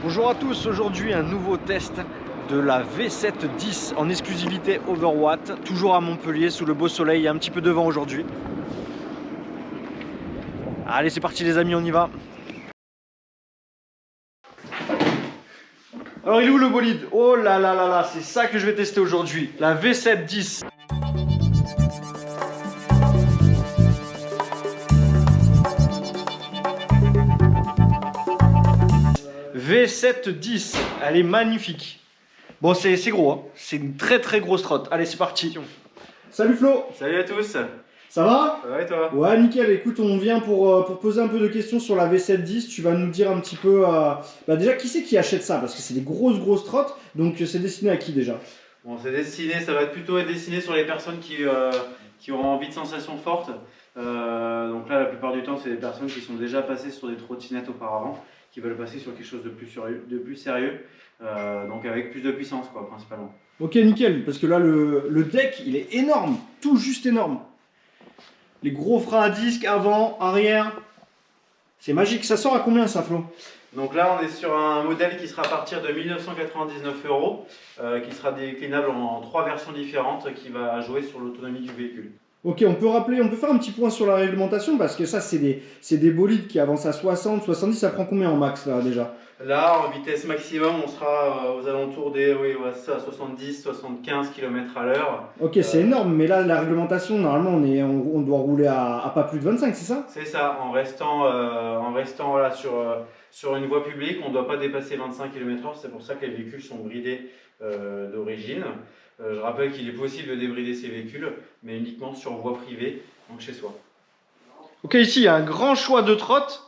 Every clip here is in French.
Bonjour à tous, aujourd'hui un nouveau test de la V710 en exclusivité Overwatt, toujours à Montpellier sous le beau soleil, il y a un petit peu de vent aujourd'hui. Allez c'est parti les amis, on y va. Alors il est où le bolide? Oh là là là là, c'est ça que je vais tester aujourd'hui, la V710. V710, elle est magnifique. Bon c'est gros, hein. C'est une très grosse trotte. Allez c'est parti. Salut Flo. Salut à tous. Ça va? Ça va et toi? Ouais nickel, écoute on vient pour poser un peu de questions sur la V710. Tu vas nous dire un petit peu, déjà qui c'est qui achète ça? Parce que c'est des grosses trottes, donc c'est destiné à qui déjà? Bon, c'est destiné, ça va plutôt être destiné sur les personnes qui ont envie de sensations fortes. Donc là la plupart du temps c'est des personnes qui sont déjà passées sur des trottinettes auparavant, qui veulent passer sur quelque chose de plus sérieux, donc avec plus de puissance quoi principalement. Ok nickel, parce que là le deck il est énorme, tout juste énorme. Les gros freins à disque, avant, arrière. C'est magique, ça sort à combien ça Flo? Donc là on est sur un modèle qui sera à partir de 1999 €, qui sera déclinable en 3 versions différentes, qui va jouer sur l'autonomie du véhicule. Ok, on peut faire un petit point sur la réglementation parce que ça c'est des bolides qui avancent à 60, 70, ça prend combien en max là déjà? Là, en vitesse maximum, on sera aux alentours des 70-75 km à l'heure. Ok, c'est énorme, mais là la réglementation, normalement on doit rouler à pas plus de 25, c'est ça? C'est ça, en restant voilà, sur une voie publique, on ne doit pas dépasser 25 km/h, c'est pour ça que les véhicules sont bridés d'origine. Je rappelle qu'il est possible de débrider ces véhicules, mais uniquement sur voie privée, donc chez soi. Ok, ici il y a un grand choix de trottes.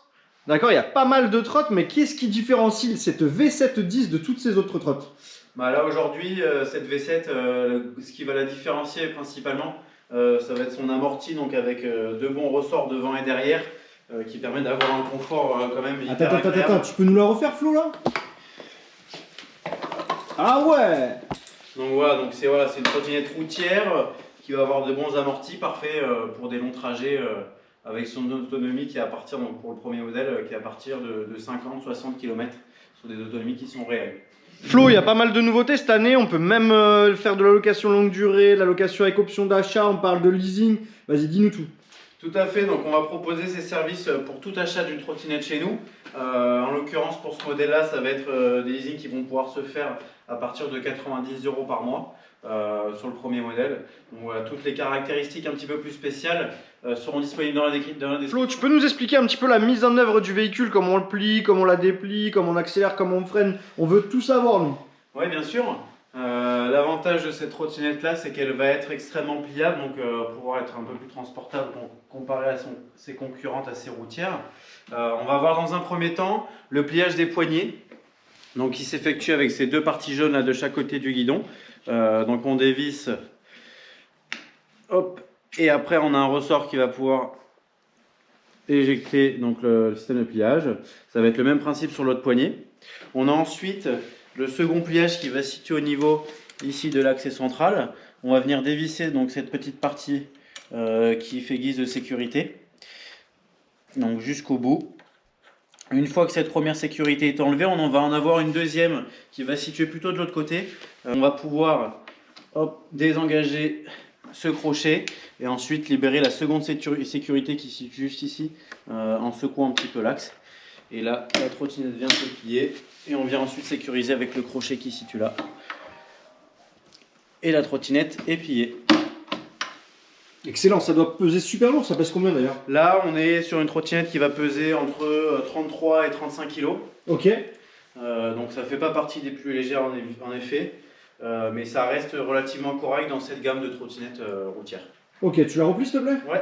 D'accord, il y a pas mal de trottes, mais qu'est-ce qui différencie cette V710 de toutes ces autres trottes? Bah là aujourd'hui, cette V7, ce qui va la différencier principalement, ça va être son amorti, donc avec deux bons ressorts devant et derrière, qui permet d'avoir un confort quand même hyper agréable. Attends, tu peux nous la refaire Flo là? Ah ouais! Donc voilà, donc c'est une trottinette routière qui va avoir de bons amortis, parfait pour des longs trajets, avec son autonomie qui est à partir, donc pour le premier modèle, qui est à partir de 50-60 km, sur des autonomies qui sont réelles. Flo, il y a pas mal de nouveautés cette année, on peut même faire de la location longue durée, la location avec option d'achat, on parle de leasing, vas-y dis-nous tout. Tout à fait, donc on va proposer ces services pour tout achat d'une trottinette chez nous. En l'occurrence pour ce modèle-là, ça va être des leasings qui vont pouvoir se faire à partir de 90 € par mois sur le premier modèle. Donc voilà, toutes les caractéristiques un petit peu plus spéciales seront disponibles dans la description. Flo, tu peux nous expliquer un petit peu la mise en œuvre du véhicule, comment on le plie, comment on la déplie, comment on accélère, comment on freine, on veut tout savoir nous. Oui, bien sûr. L'avantage de cette trottinette là, c'est qu'elle va être extrêmement pliable, donc pouvoir être un peu plus transportable comparé à ses concurrentes assez routières. On va voir dans un premier temps le pliage des poignées, donc qui s'effectue avec ces deux parties jaunes là de chaque côté du guidon. Donc on dévisse, hop, et après on a un ressort qui va pouvoir éjecter donc le système de pliage. Ça va être le même principe sur l'autre poignet. On a ensuite le second pliage qui va se situer au niveau ici de l'axe central. On va venir dévisser donc cette petite partie qui fait guise de sécurité, donc jusqu'au bout. Une fois que cette première sécurité est enlevée, on va en avoir une deuxième qui va se situer plutôt de l'autre côté. On va pouvoir désengager ce crochet et ensuite libérer la seconde sécurité qui se situe juste ici en secouant un petit peu l'axe. Et là, la trottinette vient se plier et on vient ensuite sécuriser avec le crochet qui se situe là. Et la trottinette est pliée. Excellent, ça doit peser super lourd, ça pèse combien d'ailleurs? Là, on est sur une trottinette qui va peser entre 33 et 35 kg. Ok. Donc ça ne fait pas partie des plus légères en effet, mais ça reste relativement correct dans cette gamme de trottinettes routières. Ok, tu la replies s'il te plaît? Ouais.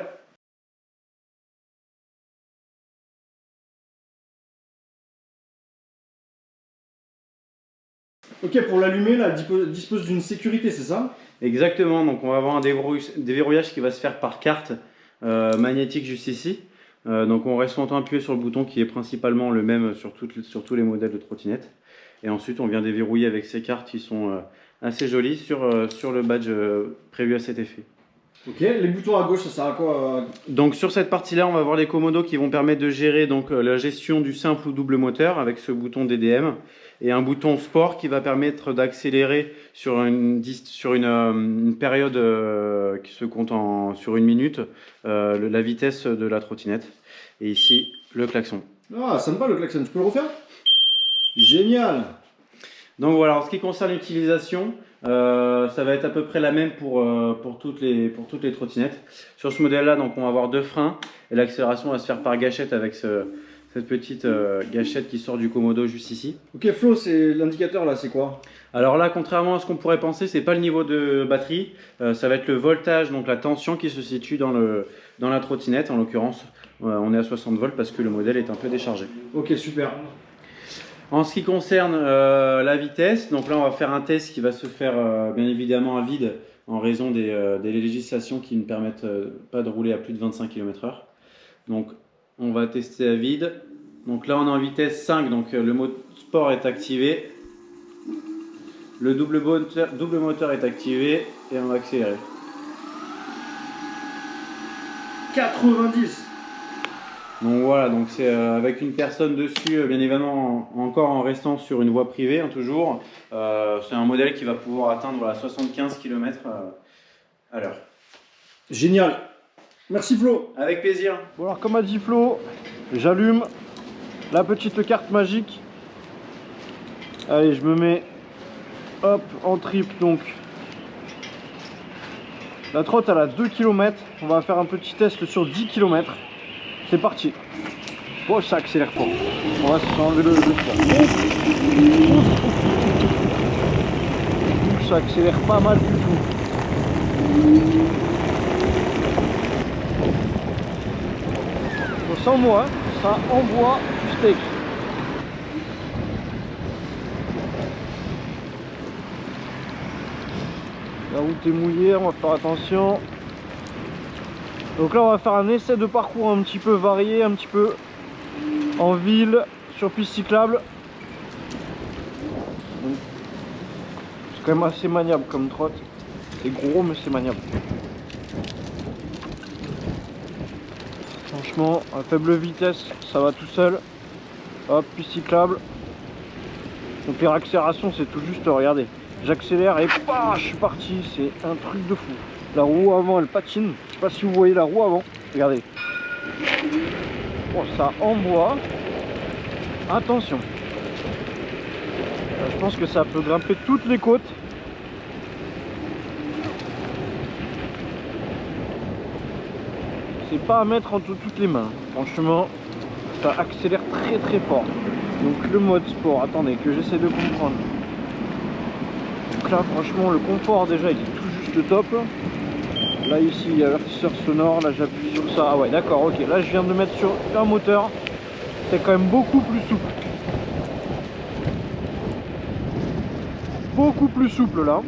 Ok, pour l'allumer, là, elle dispose d'une sécurité, c'est ça? Exactement, donc on va avoir un déverrouillage qui va se faire par carte magnétique juste ici. Donc on reste longtemps appuyé sur le bouton qui est principalement le même sur tous les modèles de trottinettes. Et ensuite on vient déverrouiller avec ces cartes qui sont assez jolies sur le badge prévu à cet effet. Ok, les boutons à gauche, ça sert à quoi? Donc sur cette partie-là, on va voir les commandos qui vont permettre de gérer donc, la gestion du simple ou double moteur avec ce bouton DDM et un bouton sport qui va permettre d'accélérer sur une période qui se compte sur 1 minute la vitesse de la trottinette. Et ici, le klaxon. Ah, ça me va le klaxon, tu peux le refaire? Génial! Donc voilà, en ce qui concerne l'utilisation, ça va être à peu près la même pour toutes les trottinettes. Sur ce modèle-là, donc on va avoir 2 freins et l'accélération va se faire par gâchette avec cette petite gâchette qui sort du commodo juste ici. Ok, Flo, c'est l'indicateur là, c'est quoi? Alors là, contrairement à ce qu'on pourrait penser, c'est pas le niveau de batterie, ça va être le voltage, donc la tension qui se situe dans la trottinette. En l'occurrence, on est à 60 volts parce que le modèle est un peu déchargé. Ok, super. En ce qui concerne la vitesse, donc là on va faire un test qui va se faire bien évidemment à vide en raison des législations qui ne permettent pas de rouler à plus de 25 km/h. Donc on va tester à vide. Donc là on est en vitesse 5, donc le mode sport est activé. Le double moteur est activé et on va accélérer. 90. Donc voilà, donc c'est avec une personne dessus, bien évidemment encore en restant sur une voie privée, hein, toujours. C'est un modèle qui va pouvoir atteindre voilà, 75 km à l'heure. Génial. Merci Flo. Avec plaisir. Bon alors comme a dit Flo, j'allume la petite carte magique. Allez, je me mets hop en trip donc. La trotte elle a 2 km. On va faire un petit test sur 10 km. C'est parti. Bon, ça accélère fort. On va s'enlever le sport. Ça accélère pas mal du tout. Bon, sans moi, ça envoie du steak. La route est mouillée, on va faire attention. Donc là on va faire un essai de parcours un petit peu varié, un petit peu en ville, sur piste cyclable. C'est quand même assez maniable comme trotte. C'est gros mais c'est maniable. Franchement, à faible vitesse, ça va tout seul. Hop, piste cyclable. Donc les accélérations c'est tout juste, regardez. J'accélère et bah, je suis parti, c'est un truc de fou. La roue avant elle patine, je sais pas si vous voyez la roue avant, regardez. Oh, ça envoie. Attention. Je pense que ça peut grimper toutes les côtes. C'est pas à mettre entre toutes les mains. Franchement, ça accélère très très fort. Donc le mode sport, attendez que j'essaie de comprendre. Donc là franchement le confort déjà il est tout juste top. Là ici il y a avertisseur sonore, là j'appuie sur ça. Ah ouais d'accord, ok, là je viens de mettre sur un moteur. C'est quand même beaucoup plus souple. Beaucoup plus souple là.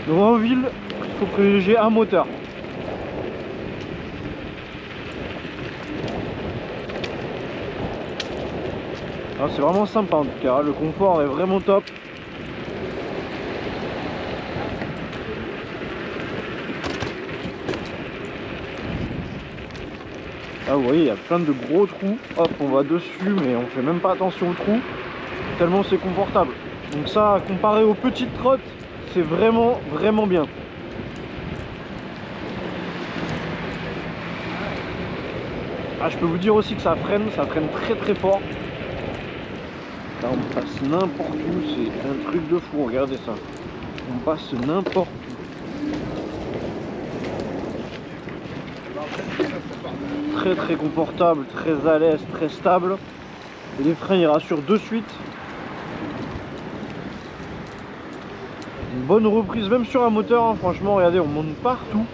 Donc en ville, il faut privilégier un moteur. C'est vraiment sympa en tout cas, le confort est vraiment top. Là vous voyez il y a plein de gros trous. Hop on va dessus mais on fait même pas attention aux trous. Tellement c'est confortable. Donc ça comparé aux petites trottes c'est vraiment bien. Ah, je peux vous dire aussi que ça freine très très fort. Là on passe n'importe où, c'est un truc de fou, regardez ça. On passe n'importe où. Très très confortable, très à l'aise, très stable. Et les freins ils rassurent de suite. Une bonne reprise même sur un moteur, hein. Franchement regardez on monte partout.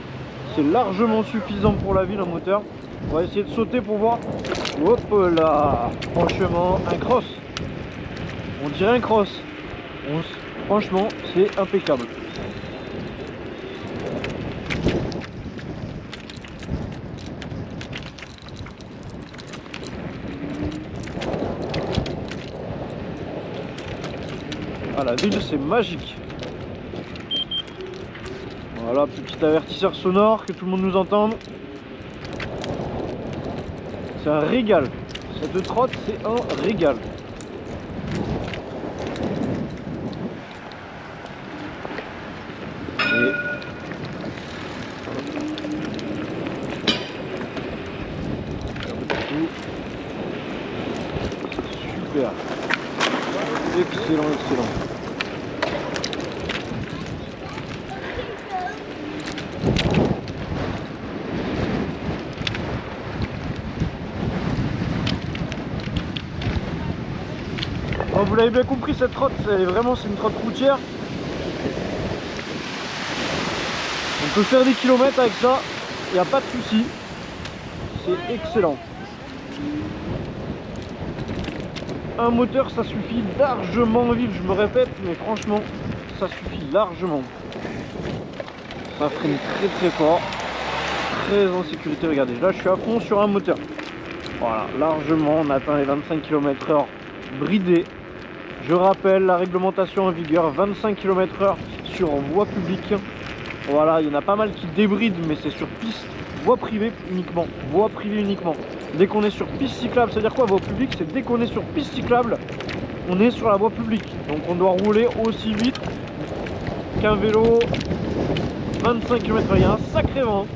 C'est largement suffisant pour la ville un moteur. On va essayer de sauter pour voir. Hop là. Franchement un cross. On dirait un cross. Franchement c'est impeccable. Ah la ville c'est magique. Voilà, petit avertisseur sonore, que tout le monde nous entende. C'est un régal. Cette trotte, c'est un régal. Et... super. Excellent, excellent. Bon, vous l'avez bien compris, cette trotte, c'est une trotte routière. On peut faire des kilomètres avec ça, il n'y a pas de souci. C'est excellent. Un moteur, ça suffit largement en ville, je me répète, mais franchement, ça suffit largement. Ça freine très très fort, très en sécurité. Regardez, là je suis à fond sur un moteur. Voilà, largement, on atteint les 25 km/h bridé. Je rappelle la réglementation en vigueur, 25 km/h sur voie publique. Voilà, il y en a pas mal qui débrident, mais c'est sur piste, voie privée uniquement. Voie privée uniquement. Dès qu'on est sur piste cyclable, c'est-à-dire quoi, voie publique? C'est dès qu'on est sur piste cyclable, on est sur la voie publique. Donc on doit rouler aussi vite qu'un vélo. 25 km/h, il y a un sacré vent.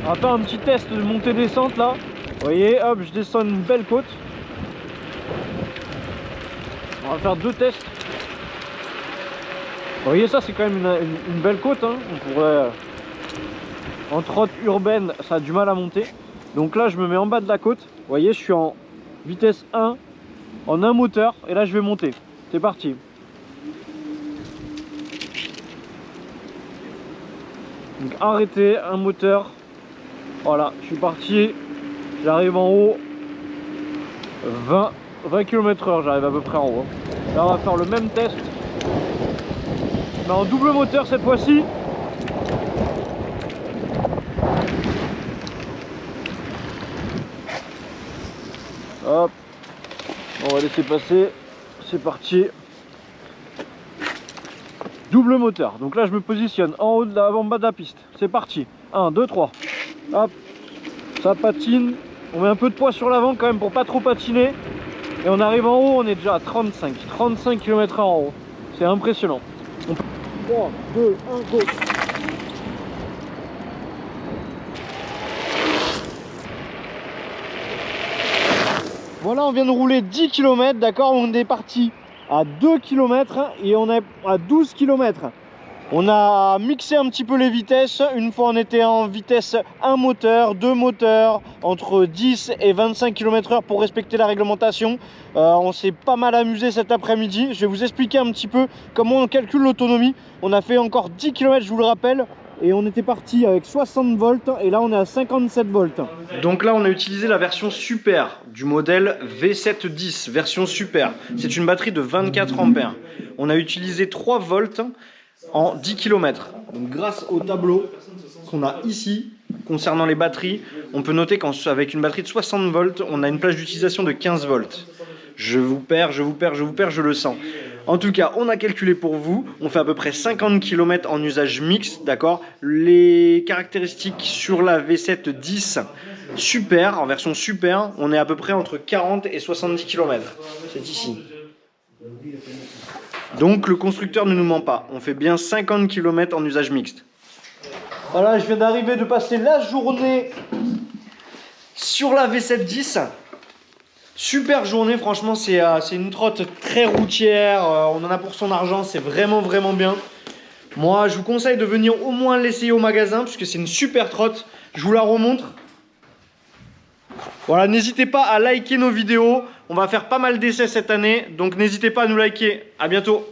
On va faire un petit test de montée-descente là. Vous voyez, hop, je descends une belle côte. On va faire deux tests. Vous voyez, ça c'est quand même une belle côte, hein. On pourrait, en trotte urbaine, ça a du mal à monter. Donc là je me mets en bas de la côte. Vous voyez, je suis en vitesse 1 en un moteur et là je vais monter. C'est parti. Donc arrêtez, un moteur. Voilà, je suis parti. J'arrive en haut. 20 km/h, j'arrive à peu près en haut. Là on va faire le même test, mais en double moteur cette fois-ci. Hop, on va laisser passer. C'est parti. Double moteur. Donc là je me positionne en haut en bas de la piste. C'est parti. 1, 2, 3. Hop, ça patine. On met un peu de poids sur l'avant quand même pour pas trop patiner. Et on arrive en haut, on est déjà à 35 km/h en haut. C'est impressionnant. 3, 2, 1, go. Voilà, on vient de rouler 10 km, d'accord. On est parti à 2 km et on est à 12 km. On a mixé un petit peu les vitesses. Une fois on était en vitesse 1 moteur, 2 moteurs, entre 10 et 25 km/h pour respecter la réglementation. On s'est pas mal amusé cet après-midi. Je vais vous expliquer un petit peu comment on calcule l'autonomie. On a fait encore 10 km, je vous le rappelle. Et on était parti avec 60 volts et là on est à 57 volts. Donc là on a utilisé la version super du modèle V710, version super. C'est une batterie de 24 ampères. On a utilisé 3 volts en 10 km. Donc grâce au tableau qu'on a ici concernant les batteries, on peut noter qu'avec une batterie de 60 volts, on a une plage d'utilisation de 15 volts. Je vous perds, je le sens. En tout cas, on a calculé pour vous, on fait à peu près 50 km en usage mixte, d'accord. Les caractéristiques sur la V710 super, en version super, on est à peu près entre 40 et 70 km. C'est ici. Donc le constructeur ne nous ment pas, on fait bien 50 km en usage mixte. Voilà, je viens d'arriver de passer la journée sur la V710. Super journée, franchement c'est une trotte très routière, on en a pour son argent, c'est vraiment bien. Moi je vous conseille de venir au moins l'essayer au magasin puisque c'est une super trotte, je vous la remontre. Voilà, n'hésitez pas à liker nos vidéos, on va faire pas mal d'essais cette année, donc n'hésitez pas à nous liker, à bientôt.